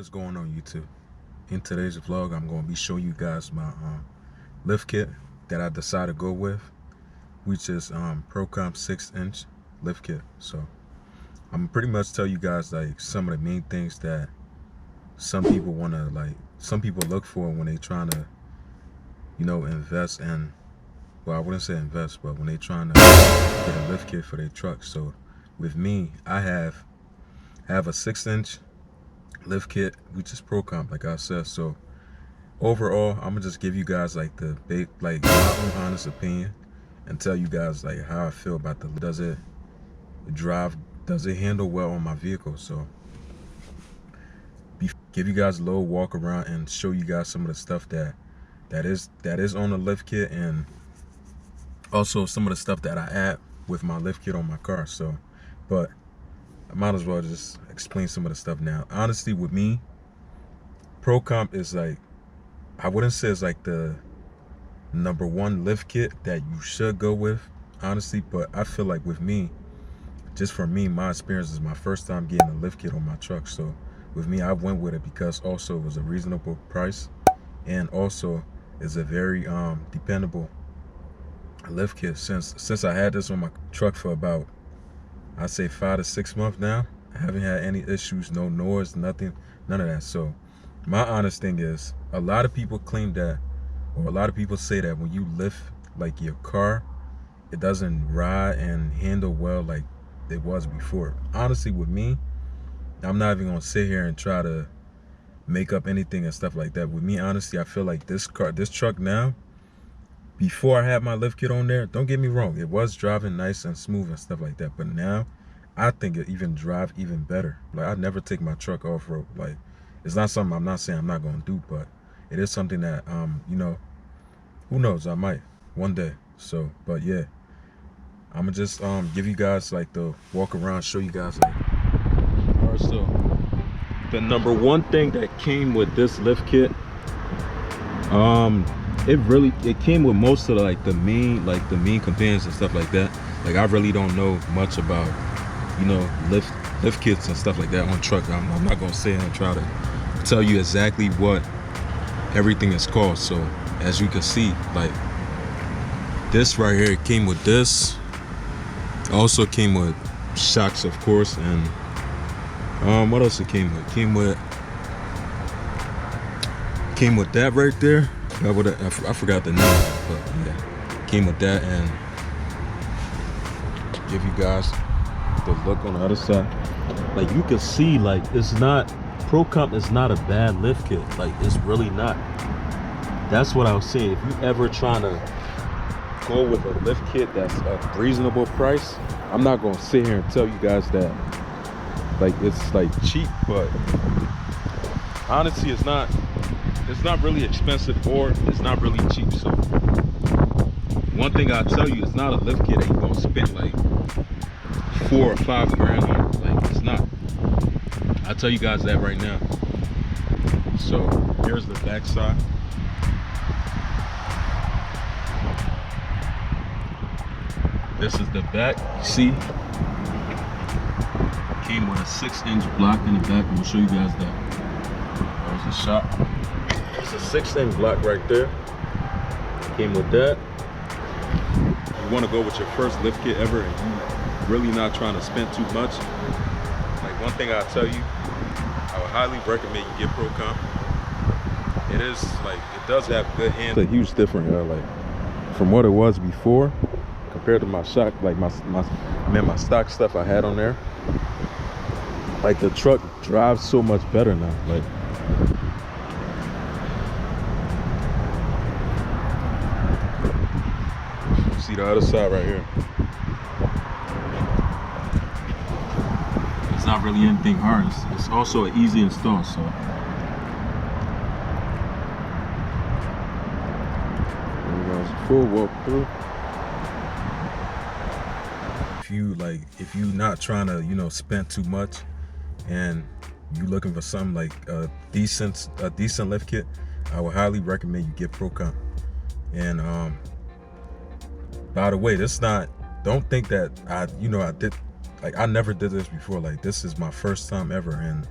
What's going on, YouTube? In today's vlog, I'm going to be showing you guys my lift kit that I decided to go with, which is Procomp 6-inch lift kit. So I'm pretty much tell you guys like some of the main things that some people look for when they trying to invest in, well, I wouldn't say invest, but when they trying to get a lift kit for their truck. So with me, I have a 6-inch lift kit, which is Procomp, like I said. So overall, I'm gonna just give you guys like my own honest opinion and tell you guys like how I feel about does it handle well on my vehicle. So give you guys a little walk around and show you guys some of the stuff that is on the lift kit, and also some of the stuff that I add with my lift kit on my car. So but I might as well just explain some of the stuff now. Honestly, with me, Procomp is like, I wouldn't say it's like the #1 lift kit that you should go with, honestly, but I feel like with me, just for me, my experience is my first time getting a lift kit on my truck. So with me, I went with it because also it was a reasonable price, and also it's a very dependable lift kit. Since I had this on my truck for about, I'd say 5 to 6 months now, I haven't had any issues, no noise, nothing, none of that. So my honest thing is, a lot of people claim that, or a lot of people say that when you lift like your car, it doesn't ride and handle well like it was before. Honestly, with me, I'm not even gonna sit here and try to make up anything and stuff like that. With me, honestly, I feel like this truck now, before I had my lift kit on there, don't get me wrong, it was driving nice and smooth and stuff like that, but now I think it even drive even better. Like, I never take my truck off-road. Like, it's not something, I'm not saying I'm not gonna do, but it is something that who knows, I might one day. So but yeah, I'm gonna just give you guys like the walk around, show you guys like, all right. So the #1 thing that came with this lift kit, it came with most of the main components and stuff like that. Like, I really don't know much about lift kits and stuff like that on truck. I'm not gonna sit and try to tell you exactly what everything is called. So as you can see, like this right here, it came with this. Also came with shocks, of course, and what else it came with? Came with that right there. I forgot the name, but yeah, came with that. And give you guys the look on the other side. Like, you can see, like, Procomp is not a bad lift kit. Like, it's really not. That's what I was saying. If you ever trying to go with a lift kit that's a reasonable price, I'm not gonna sit here and tell you guys that like it's like cheap, but honestly, it's not really expensive, or it's not really cheap. So one thing I'll tell you, it's not a lift kit that you're gonna spend like 4 or 5 grand on. Like, it's not. I'll tell you guys that right now. So here's the back side. This is the back. You see, came with a 6-inch block in the back. I'm gonna show you guys that. There's a shot. It's a 6-inch block right there. Came with that. You want to go with your first lift kit ever, and you really not trying to spend too much. Like, one thing I'll tell you, I would highly recommend you get Procomp. It is like, it does have good hands. It's a huge difference, like from what it was before compared to my shock, like my stock stuff I had on there. Like, the truck drives so much better now. Like, see the other side right here. It's not really anything hard. It's also an easy install. So there we go. Full walkthrough. If you not trying to spend too much, and you looking for something like a decent lift kit, I would highly recommend you get Procomp. And by the way, don't think that I never did this before. Like, this is my first time ever, and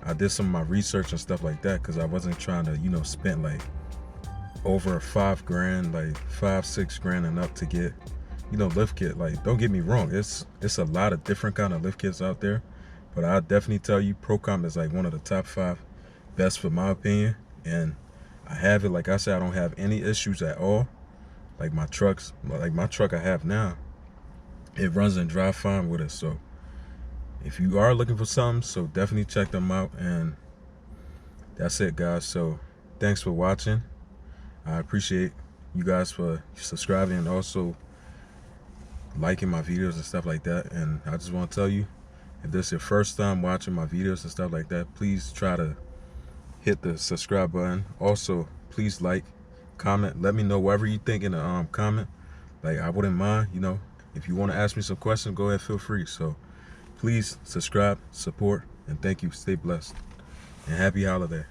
I did some of my research and stuff like that, because I wasn't trying to, you know, spend like over $5 grand, like $5-6 grand and up to get, you know, lift kit. Like, don't get me wrong, it's a lot of different kind of lift kits out there, but I definitely tell you, Procom is like one of the top 5 best for my opinion. And I have it, like I said, I don't have any issues at all. Like my truck I have now, it runs and drive fine with it. So if you are looking for something, so definitely check them out. And that's it, guys. So thanks for watching. I appreciate you guys for subscribing and also liking my videos and stuff like that. And I just want to tell you, if this is your first time watching my videos and stuff like that, please try to hit the subscribe button. Also, please like, comment, let me know whatever you think in the comment. Like, I wouldn't mind, you know, if you want to ask me some questions, go ahead, feel free. So please subscribe, support, and thank you. Stay blessed and happy holiday.